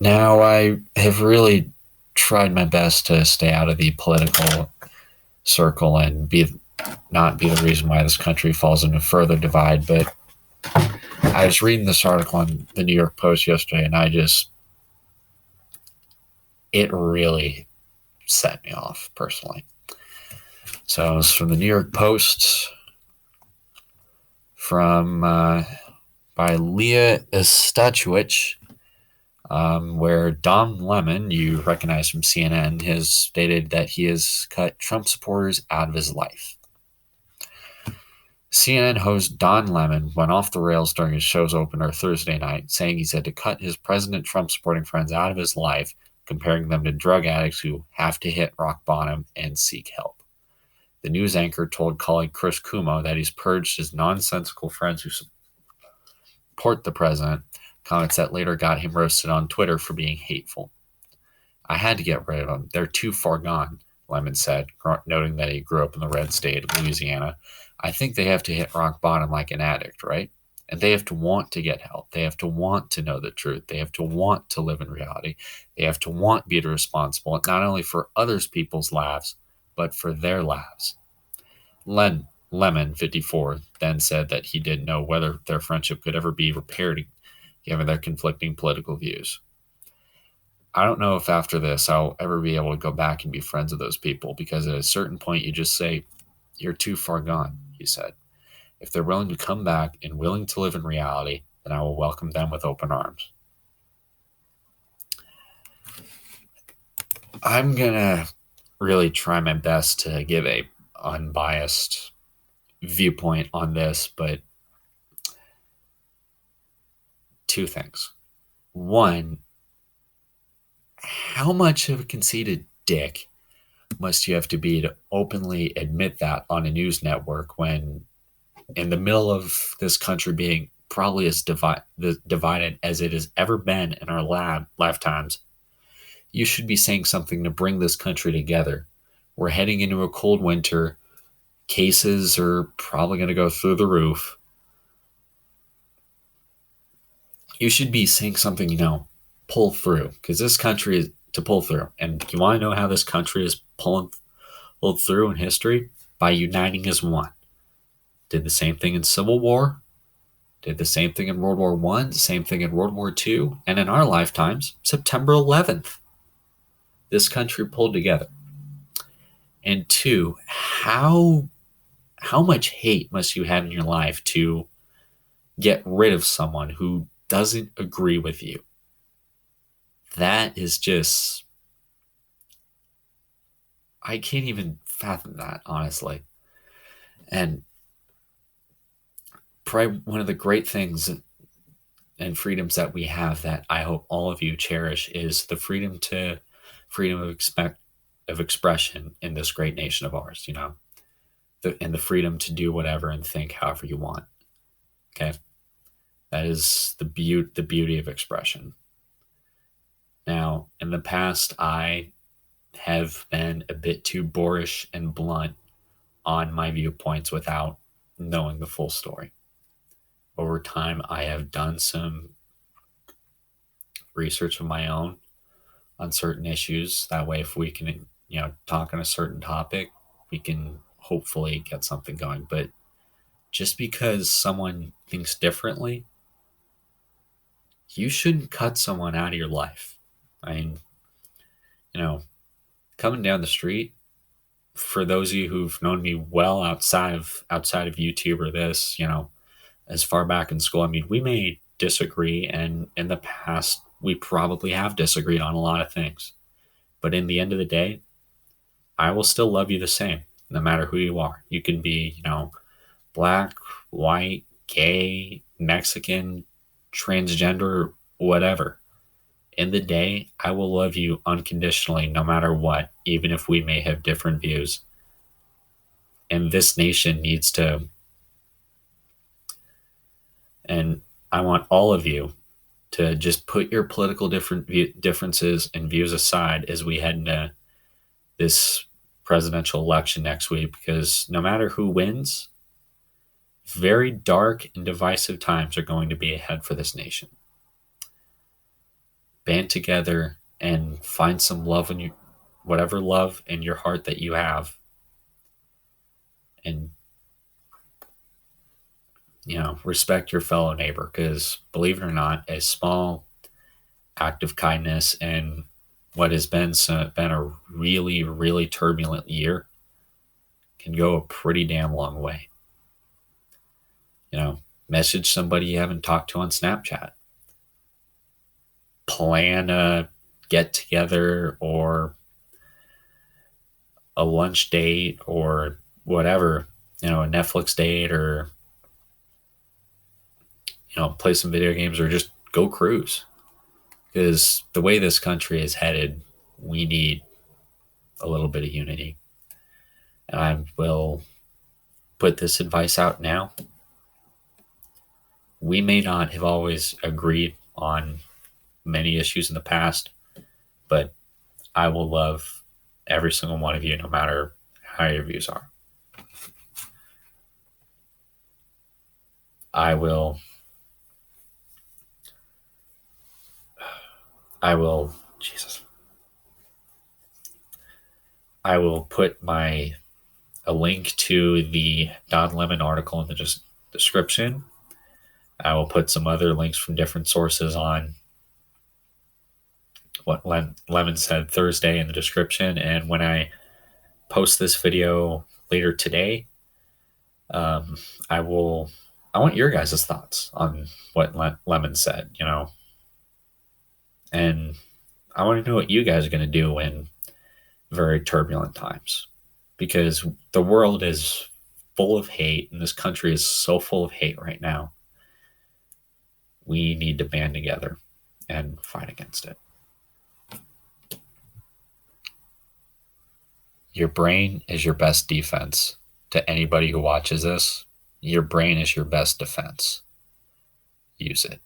Now, I have really tried my best to stay out of the political circle and not be the reason why this country falls into further divide. But I was reading this article on the New York Post yesterday, and it really set me off personally. So it was from the New York Post, from by Leah Estatuich, where Don Lemon, you recognize from CNN, has stated that he has cut Trump supporters out of his life. CNN host Don Lemon went off the rails during his show's opener Thursday night, saying he's had to cut his President Trump supporting friends out of his life, comparing them to drug addicts who have to hit rock bottom and seek help. The news anchor told colleague Chris Cuomo that he's purged his nonsensical friends who support the president, comments that later got him roasted on Twitter for being hateful. I had to get rid of them. They're too far gone, Lemon said, noting that he grew up in the red state of Louisiana. I think they have to hit rock bottom like an addict, right? And they have to want to get help. They have to want to know the truth. They have to want to live in reality. They have to want to be responsible, not only for others people's lives, but for their lives. Lemon, 54, then said that he didn't know whether their friendship could ever be repaired given their conflicting political views. I don't know if after this I'll ever be able to go back and be friends with those people, because at a certain point you just say, you're too far gone, he said. If they're willing to come back and willing to live in reality, then I will welcome them with open arms. I'm going to really try my best to give a unbiased viewpoint on this, but two things. One, how much of a conceited dick must you have to be to openly admit that on a news network when, in the middle of this country being probably as divided as it has ever been in our lifetimes, you should be saying something to bring this country together. We're heading into a cold winter. Cases are probably going to go through the roof. You should be saying something, pull through, because this country is to pull through. And you want to know how this country is pulled through in history? By uniting as one. Did the same thing in Civil War, did the same thing in World War I, same thing in World War II, and in our lifetimes, September 11th. This country pulled together. And two, how much hate must you have in your life to get rid of someone who doesn't agree with you? That is just, I can't even fathom that, honestly. And probably one of the great things and freedoms that we have that I hope all of you cherish is the freedom of expression in this great nation of ours, and the freedom to do whatever and think however you want. Okay. That is the beauty of expression. Now, in the past, I have been a bit too boorish and blunt on my viewpoints without knowing the full story. Over time, I have done some research of my own on certain issues. That way, if we can, talk on a certain topic, we can hopefully get something going. But just because someone thinks differently, you shouldn't cut someone out of your life. I mean, coming down the street, for those of you who've known me well outside of YouTube or this, as far back in school, I mean, we may disagree, and in the past, we probably have disagreed on a lot of things. But in the end of the day, I will still love you the same, no matter who you are. You can be, black, white, gay, Mexican, transgender, whatever. In the day, I will love you unconditionally, no matter what, even if we may have different views. And this nation needs to, and I want all of you to just put your political differences and views aside as we head into this presidential election next week, because no matter who wins, very dark and divisive times are going to be ahead for this nation. Band band together and find some love in you, whatever love in your heart that you have, and respect your fellow neighbor, because believe it or not, a small act of kindness and what has been a really, really turbulent year can go a pretty damn long way. Message somebody you haven't talked to on Snapchat. Plan a get together or a lunch date or whatever, a Netflix date, or play some video games, or just go cruise. Because the way this country is headed, we need a little bit of unity. And I will put this advice out now. We may not have always agreed on many issues in the past, but I will love every single one of you, no matter how your views are. I will Jesus. I will put a link to the Don Lemon article in the description. I will put some other links from different sources on what Lemon said Thursday in the description. And when I post this video later today, I want your guys' thoughts on what Lemon said, and I want to know what you guys are going to do in very turbulent times, because the world is full of hate and this country is so full of hate right now. We need to band together and fight against it. Your brain is your best defense. To anybody who watches this, your brain is your best defense. Use it.